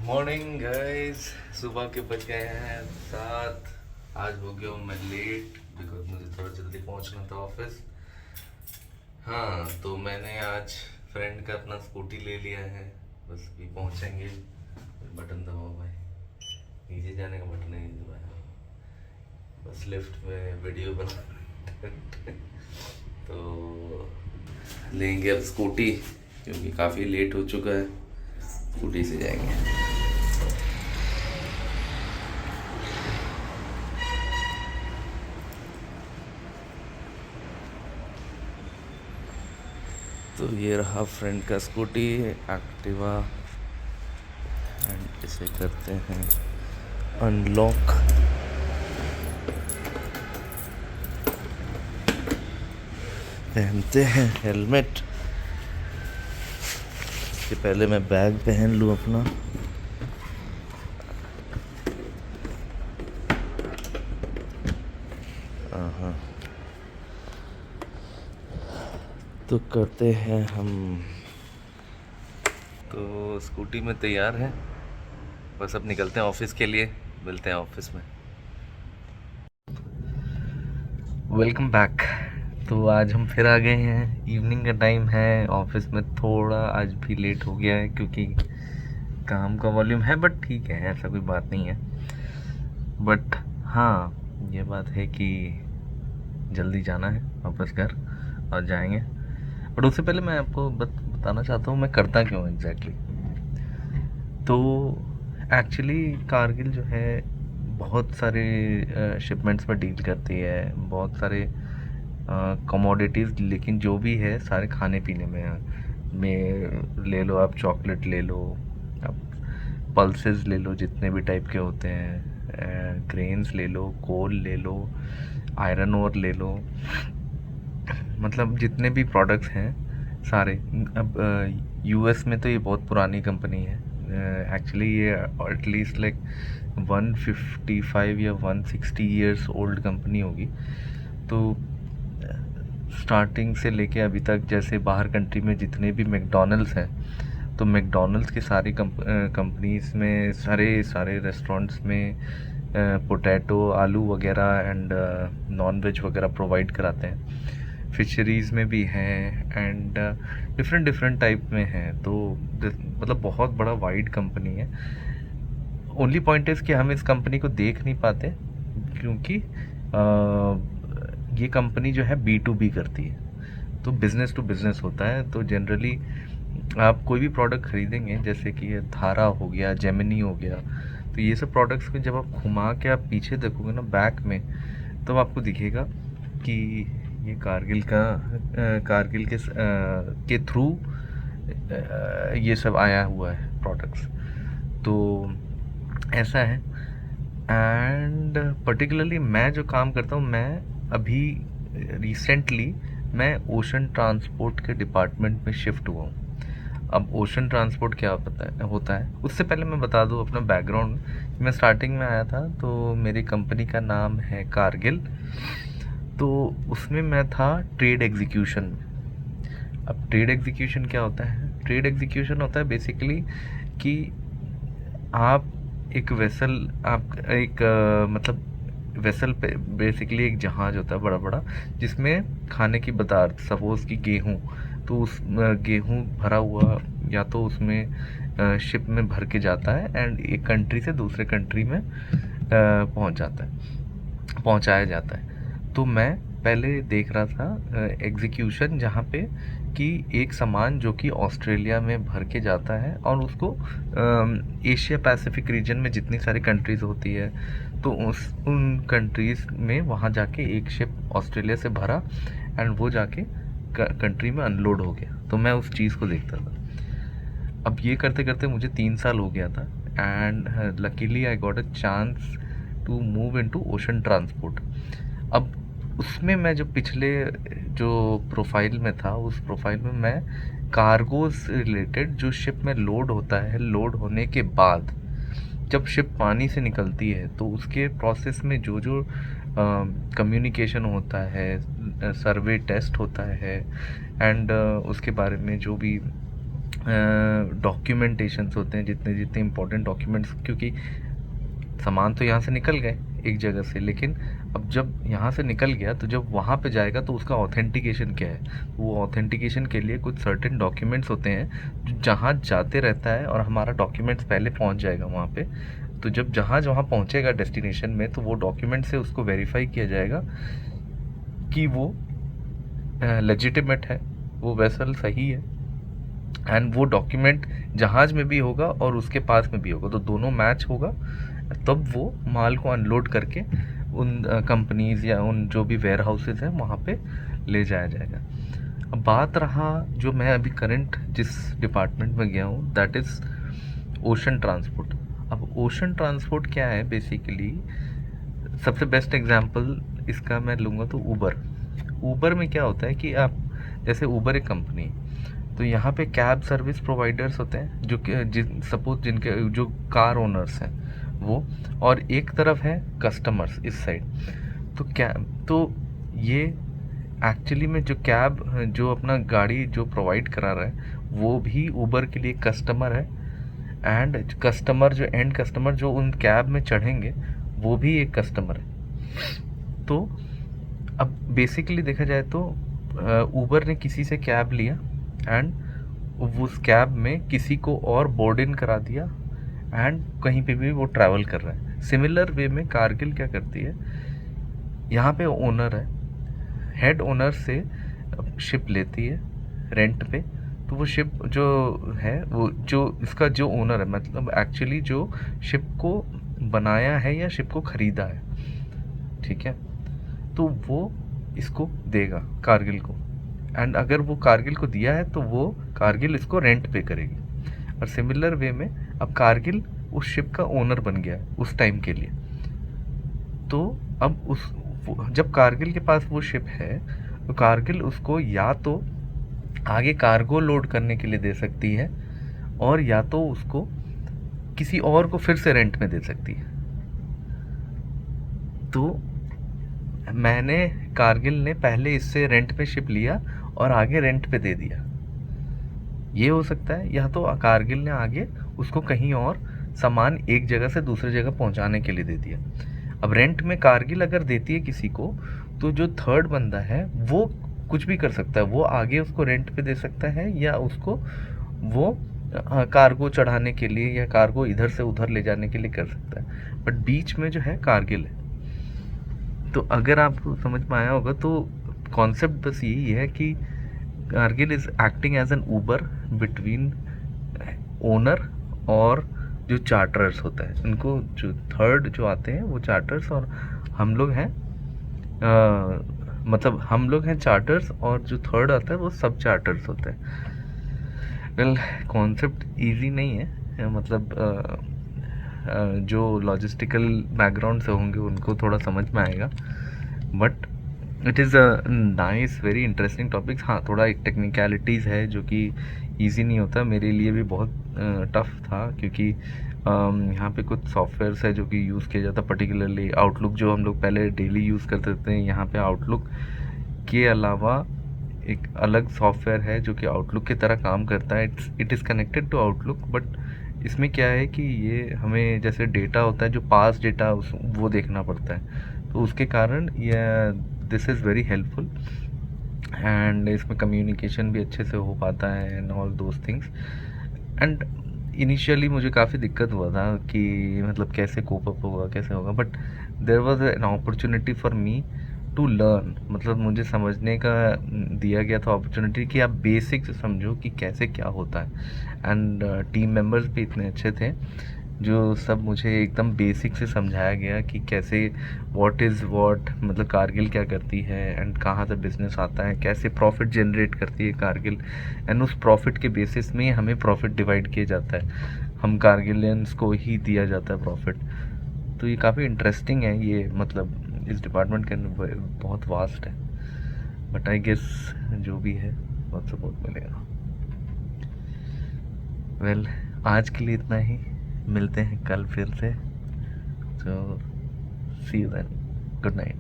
Morning guys. सुबह के बज गए हैं 7। आज हो गया हूँ मैं लेट बिकॉज मुझे थोड़ा जल्दी पहुँचना था ऑफिस। हाँ, तो मैंने आज फ्रेंड का अपना स्कूटी ले लिया है। बस भी पहुँचेंगे। बटन दबाओ भाई। नीचे जाने का बटन नहीं दबाया। बस लिफ्ट में वीडियो बना तो लेंगे अब स्कूटी, क्योंकि काफ़ी लेट हो चुका है। स्कूटी से जाएंगे। तो ये रहा फ्रेंड का स्कूटी एक्टिवा। एंड इसे करते हैं अनलॉक। पहनते हैं हेलमेट। इसके पहले मैं बैग पहन लूँ अपना। हाँ, तो करते हैं हम। तो स्कूटी में तैयार है, बस अब निकलते हैं ऑफिस के लिए। मिलते हैं ऑफिस में। Welcome back. तो आज हम फिर आ गए हैं। इवनिंग का टाइम है। ऑफिस में थोड़ा आज भी लेट हो गया है, क्योंकि काम का वॉल्यूम है, बट ठीक है, ऐसा कोई बात नहीं है। बट हाँ, ये बात है कि जल्दी जाना है वापस घर और जाएंगे। बट उससे पहले मैं आपको बताना चाहता हूँ मैं करता क्यों एग्जैक्टली। तो एक्चुअली कारगिल जो है बहुत सारे शिपमेंट्स में डील करती है, बहुत सारे कमोडिटीज़, लेकिन जो भी है सारे खाने पीने में ले लो। आप चॉकलेट ले लो, आप पल्सेस ले लो, जितने भी टाइप के होते हैं, ग्रेन्स ले लो, कोल ले लो, आयरन ओर ले लो, मतलब जितने भी प्रोडक्ट्स हैं सारे। अब यूएस में तो ये बहुत पुरानी कंपनी है। एक्चुअली ये एटलीस्ट लाइक 155 या 160 ईयर्स ओल्ड कंपनी होगी। तो स्टार्टिंग से लेके अभी तक, जैसे बाहर कंट्री में जितने भी मैकडॉनल्ड्स हैं, तो मैकडॉनल्ड्स के सारी कंपनीज में सारे सारे रेस्टोरेंट्स में पोटैटो, आलू वगैरह एंड नॉन वेज वगैरह प्रोवाइड कराते हैं। फिशरीज़ में भी हैं एंड डिफरेंट डिफरेंट टाइप में हैं। तो मतलब बहुत बड़ा वाइड कंपनी है। ओनली पॉइंट इज़ कि हम इस कंपनी को देख नहीं पाते, क्योंकि ये कंपनी जो है B2B करती है, तो बिज़नेस टू बिज़नेस होता है। तो जनरली आप कोई भी प्रोडक्ट खरीदेंगे, जैसे कि ये धारा हो गया, जेमिनी हो गया, तो ये सब प्रोडक्ट्स को जब आप घुमा के आप पीछे देखोगे ना बैक में, तो आपको दिखेगा कि ये कारगिल के थ्रू ये सब आया हुआ है प्रोडक्ट्स। तो ऐसा है। एंड पर्टिकुलरली मैं जो काम करता हूँ, मैं अभी रिसेंटली मैं ओशन ट्रांसपोर्ट के डिपार्टमेंट में शिफ्ट हुआ हूँ। अब ओशन ट्रांसपोर्ट क्या होता है, उससे पहले मैं बता दूँ अपना बैकग्राउंड। मैं स्टार्टिंग में आया था तो मेरी कंपनी का नाम है कारगिल। तो उसमें मैं था ट्रेड एग्जीक्यूशन में। अब ट्रेड एग्जीक्यूशन क्या होता है? ट्रेड एग्जीक्यूशन होता है बेसिकली कि आप एक वेसल, आप एक मतलब वेसल पे बेसिकली एक जहाज होता है बड़ा बड़ा, जिसमें खाने की पदार्थ, सपोज की गेहूँ, तो उस गेहूँ भरा हुआ या तो उसमें शिप में भर के जाता है एंड एक कंट्री से दूसरे कंट्री में पहुंचाया जाता है। तो मैं पहले देख रहा था एग्जीक्यूशन, जहाँ पे कि एक सामान जो कि ऑस्ट्रेलिया में भर के जाता है और उसको एशिया पैसिफिक रीजन में जितनी सारी कंट्रीज़ होती है, तो उन कंट्रीज़ में वहाँ जाके एक शिप ऑस्ट्रेलिया से भरा एंड वो जाके कंट्री में अनलोड हो गया। तो मैं उस चीज़ को देखता था। अब ये करते करते मुझे 3 साल हो गया था and luckily I got a chance to move into ocean transport. अब उसमें मैं जो पिछले जो प्रोफाइल में था, उस प्रोफाइल में मैं कार्गो से रिलेटेड, जो शिप में लोड होता है, लोड होने के बाद जब शिप पानी से निकलती है तो उसके प्रोसेस में जो जो कम्युनिकेशन होता है, सर्वे टेस्ट होता है एंड उसके बारे में जो भी डॉक्यूमेंटेशंस होते हैं, जितने जितने इंपॉर्टेंट डॉक्यूमेंट्स, क्योंकि सामान तो यहाँ से निकल गए एक जगह से, लेकिन अब जब यहाँ से निकल गया तो जब वहाँ पे जाएगा तो उसका ऑथेंटिकेशन क्या है, वो ऑथेंटिकेशन के लिए कुछ सर्टेन डॉक्यूमेंट्स होते हैं जो जहाज़ जाते रहता है और हमारा डॉक्यूमेंट्स पहले पहुँच जाएगा वहाँ पे। तो जब जहाज़ वहाँ पहुँचेगा डेस्टिनेशन में, तो वो डॉक्यूमेंट से उसको वेरीफाई किया जाएगा कि वो लेजिटिमेट है, वो वेसल सही है, एंड वो डॉक्यूमेंट जहाज में भी होगा और उसके पास में भी होगा, तो दोनों मैच होगा, तब वो माल को अनलोड करके उन कंपनीज या उन जो भी वेयर हाउसेज हैं वहाँ पे ले जाया जाएगा। अब बात रहा जो मैं अभी करंट जिस डिपार्टमेंट में गया हूँ, दैट इज़ ओशन ट्रांसपोर्ट। अब ओशन ट्रांसपोर्ट क्या है बेसिकली, सबसे बेस्ट एग्जांपल इसका मैं लूँगा तो ऊबर में क्या होता है कि आप, जैसे ऊबर एक कंपनी है, तो यहाँ पे कैब सर्विस प्रोवाइडर्स होते हैं जो कि सपोज जिनके जो कार ओनर्स हैं वो, और एक तरफ है कस्टमर्स इस साइड। तो ये एक्चुअली में जो कैब जो अपना गाड़ी जो प्रोवाइड करा रहा है वो भी ऊबर के लिए कस्टमर है, एंड कस्टमर जो एंड कस्टमर जो उन कैब में चढ़ेंगे वो भी एक कस्टमर है। तो अब बेसिकली देखा जाए तो ऊबर ने किसी से कैब लिया एंड उस कैब में किसी को और बोर्ड इन करा दिया एंड कहीं पे भी वो ट्रैवल कर रहा है। सिमिलर वे में कारगिल क्या करती है, यहाँ पे ओनर है, हेड ओनर से शिप लेती है रेंट पे, तो वो शिप जो है वो जो इसका जो ओनर है, मतलब एक्चुअली जो शिप को बनाया है या शिप को खरीदा है, ठीक है, तो वो इसको देगा कारगिल को, एंड अगर वो कारगिल को दिया है तो वो कारगिल इसको रेंट पे करेगी। और सिमिलर वे में अब कारगिल उस शिप का ओनर बन गया है उस टाइम के लिए। तो अब जब कारगिल के पास वो शिप है तो कारगिल उसको या तो आगे कार्गो लोड करने के लिए दे सकती है, और या तो उसको किसी और को फिर से रेंट में दे सकती है। तो मैंने कारगिल ने पहले इससे रेंट पे शिप लिया और आगे रेंट पे दे दिया, ये हो सकता है, या तो कारगिल ने आगे उसको कहीं और सामान एक जगह से दूसरी जगह पहुंचाने के लिए दे दिया। अब रेंट में कारगिल अगर देती है किसी को, तो जो थर्ड बंदा है वो कुछ भी कर सकता है, वो आगे उसको रेंट पे दे सकता है, या उसको वो कार्गो चढ़ाने के लिए या कार्गो इधर से उधर ले जाने के लिए कर सकता है, बट बीच में जो है कारगिल है। तो अगर आपको समझ में आया होगा तो कॉन्सेप्ट बस यही है कि Kargil is acting as an uber between owner और जो चार्टर्स होता है, उनको जो थर्ड जो आते हैं वो चार्टर्स, और हम लोग हैं मतलब हम लोग हैं चार्टर्स, और जो थर्ड आता है वो सब चार्टर्स होता है। वेल कॉन्सेप्ट इजी नहीं है, मतलब जो लॉजिस्टिकल बैकग्राउंड से होंगे उनको थोड़ा समझ में आएगा, but it is a nice very interesting topics. हाँ, थोड़ा एक टेक्निकलिटीज़ है जो कि ईजी नहीं होता, मेरे लिए भी बहुत टफ था, क्योंकि यहाँ पे कुछ सॉफ्टवेयर्स है जो कि यूज़ किया जाता है, पर्टिकुलरली आउटलुक जो हम लोग पहले डेली यूज़ करते थे, यहाँ पे आउटलुक के अलावा एक अलग सॉफ्टवेयर है जो कि आउटलुक की तरह काम करता है, it is connected to Outlook, but इसमें क्या है कि ये हमें जैसे डेटा होता है जो पास डेटा वो देखना पड़ता है, तो उसके कारण ये this is very helpful, and इसमें कम्युनिकेशन भी अच्छे से हो पाता है and all those things. And initially मुझे काफ़ी दिक्कत हुआ था कि मतलब कैसे कोप अप होगा, कैसे होगा, but there was an opportunity for me to learn, मतलब मुझे समझने का दिया गया था अपॉर्चुनिटी कि आप बेसिक से समझो कि कैसे क्या होता है। एंड टीम मेंबर्स भी इतने अच्छे थे जो सब मुझे एकदम बेसिक से समझाया गया कि कैसे व्हाट इज़ व्हाट, मतलब कारगिल क्या करती है एंड कहाँ से बिजनेस आता है, कैसे प्रॉफिट जनरेट करती है कारगिल, एंड उस प्रॉफिट के बेसिस में हमें प्रॉफिट डिवाइड किया जाता है, हम कारगिलियंस को ही दिया जाता है प्रॉफिट। तो ये काफ़ी इंटरेस्टिंग है, ये मतलब इस डिपार्टमेंट के अंदर बहुत वास्ट है, बट आई गेस जो भी है बहुत सपोर्ट मिलेगा। वेल आज के लिए इतना ही, मिलते हैं कल फिर से, तो सी यू देन, गुड नाइट।